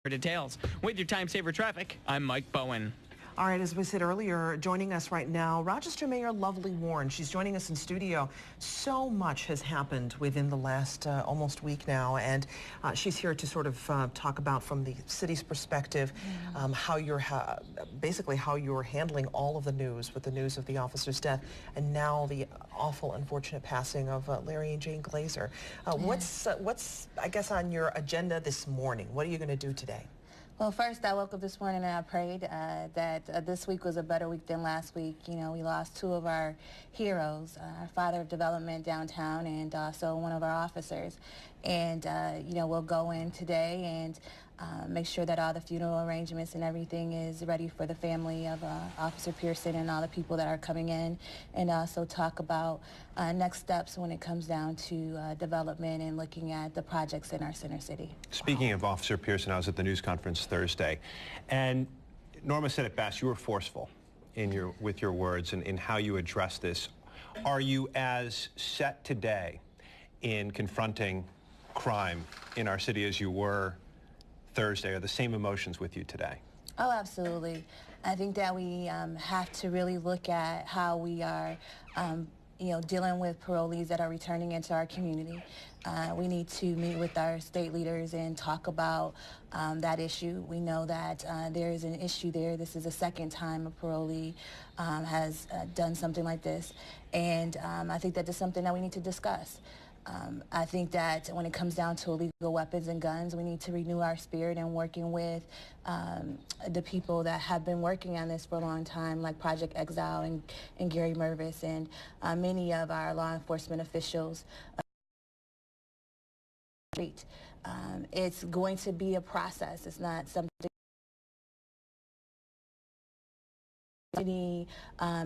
For details, with your time saver traffic, I'm Mike Bowen. All right, as we said earlier, joining us right now, Rochester Mayor Lovely Warren. She's joining us in studio. So much has happened within the last almost week now, and she's here to sort of talk about from the city's perspective how you're basically how you're handling all of the news with the news of the officer's death and now the awful, unfortunate passing of Larry and Jane Glazer. What's I guess on your agenda this morning? What are you going to do today? Well, first, I woke up this morning and I prayed that this week was a better week than last week. You know, we lost two of our heroes, our father of development downtown and also one of our officers. And, you know, we'll go in today and make sure that all the funeral arrangements and everything is ready for the family of Officer Pierson and all the people that are coming in, and also talk about next steps when it comes down to development and looking at the projects in our center city. Speaking of Officer Pierson, I was at the news conference Thursday, and Norma said it best. You were forceful with your words and in how you address this. Are you as set today in confronting crime in our city as you were Thursday? Are the same emotions with you today? Oh, absolutely. I think that we have to really look at how we are you know, dealing with parolees that are returning into our community. We need to meet with our state leaders and talk about that issue. We know that there is an issue there. This is the second time a parolee has done something like this, and I think that is something that we need to discuss. I think that when it comes down to illegal weapons and guns, we need to renew our spirit and working with the people that have been working on this for a long time, like Project Exile and Gary Mervis and many of our law enforcement officials. It's going to be a process. It's not something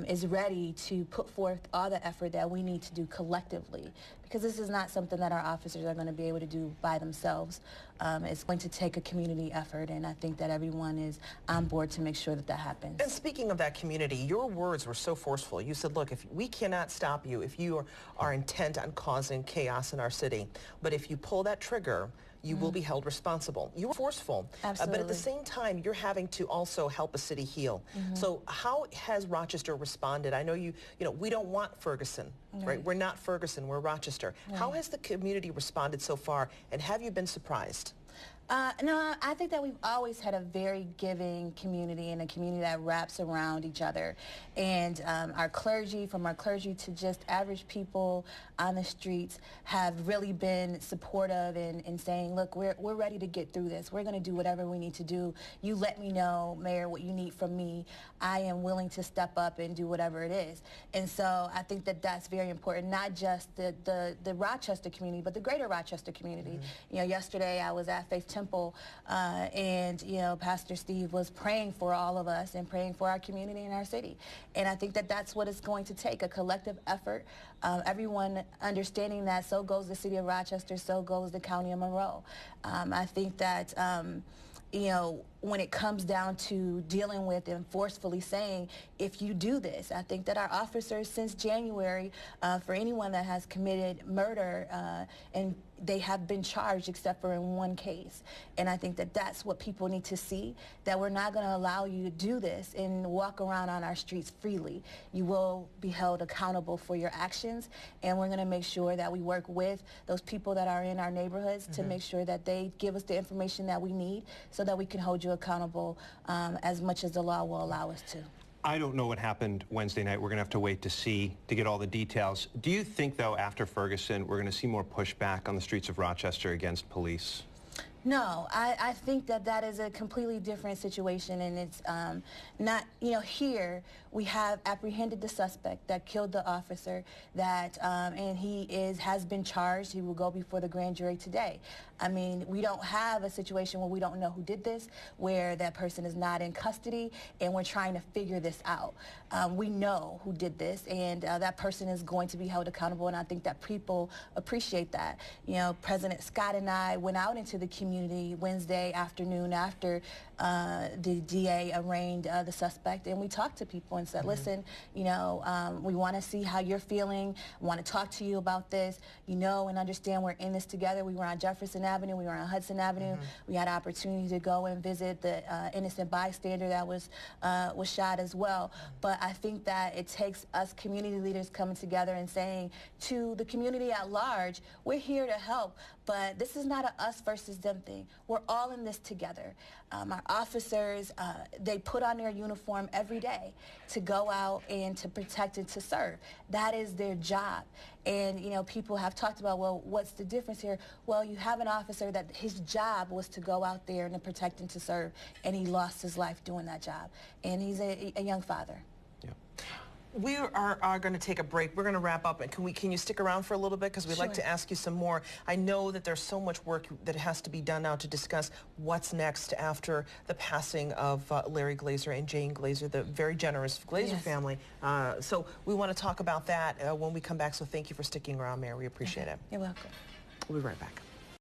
is ready to put forth all the effort that we need to do collectively, because this is not something that our officers are going to be able to do by themselves. It's going to take a community effort, and I think that everyone is on board to make sure that that happens. And speaking of that community, your words were so forceful. You said, look, if we cannot stop you if you are intent on causing chaos in our city, but if you pull that trigger, you will be held responsible. You were forceful, but at the same time, you're having to also help a city heal. So how has Rochester responded? I know you know, we don't want Ferguson, right? We're not Ferguson, we're Rochester. How has the community responded so far, and have you been surprised? No, I think that we've always had a very giving community and a community that wraps around each other. And our clergy, from our clergy to just average people on the streets, have really been supportive in saying, look, we're ready to get through this. We're going to do whatever we need to do. You let me know, Mayor, what you need from me. I am willing to step up and do whatever it is. And so I think that that's very important, not just the Rochester community, but the greater Rochester community. You know, yesterday I was at Faith Temple, and you know, Pastor Steve was praying for all of us and praying for our community and our city. And I think that that's what it's going to take, a collective effort, everyone understanding that so goes the city of Rochester, so goes the county of Monroe. I think that you know, when it comes down to dealing with and forcefully saying, if you do this, I think that our officers since January, for anyone that has committed murder, and they have been charged except for in one case. And I think that that's what people need to see, that we're not going to allow you to do this and walk around on our streets freely. You will be held accountable for your actions, and we're going to make sure that we work with those people that are in our neighborhoods to make sure that they give us the information that we need so that we can hold you accountable as much as the law will allow us to. I don't know what happened Wednesday night. We're going to have to wait to see, to get all the details. Do you think, though, after Ferguson, we're going to see more pushback on the streets of Rochester against police? No, I think that that is a completely different situation, and it's not, you know, here we have apprehended the suspect that killed the officer, that and he has been charged. He will go before the grand jury today. I mean, we don't have a situation where we don't know who did this, where that person is not in custody, and we're trying to figure this out. We know who did this, and that person is going to be held accountable, and I think that people appreciate that. You know, President Scott and I went out into the community community Wednesday afternoon after the DA arraigned the suspect, and we talked to people and said, listen, you know, we want to see how you're feeling, want to talk to you about this, you know, and understand we're in this together. We were on Jefferson Avenue, we were on Hudson Avenue. We had an opportunity to go and visit the innocent bystander that was shot as well. But I think that it takes us community leaders coming together and saying to the community at large, we're here to help, but this is not a us versus them thing. We're all in this together. Our officers, they put on their uniform every day to go out and to protect and to serve. That is their job. And, you know, people have talked about, well, what's the difference here? Well, you have an officer that his job was to go out there and to protect and to serve, and he lost his life doing that job. And he's a young father. Yeah. We are going to take a break. We're going to wrap up. And can you stick around for a little bit? Because we'd like to ask you some more. I know that there's so much work that has to be done now to discuss what's next after the passing of Larry Glazer and Jane Glazer, the very generous Glazer family. So we want to talk about that when we come back. So thank you for sticking around, Mayor. We appreciate it. You're welcome. We'll be right back.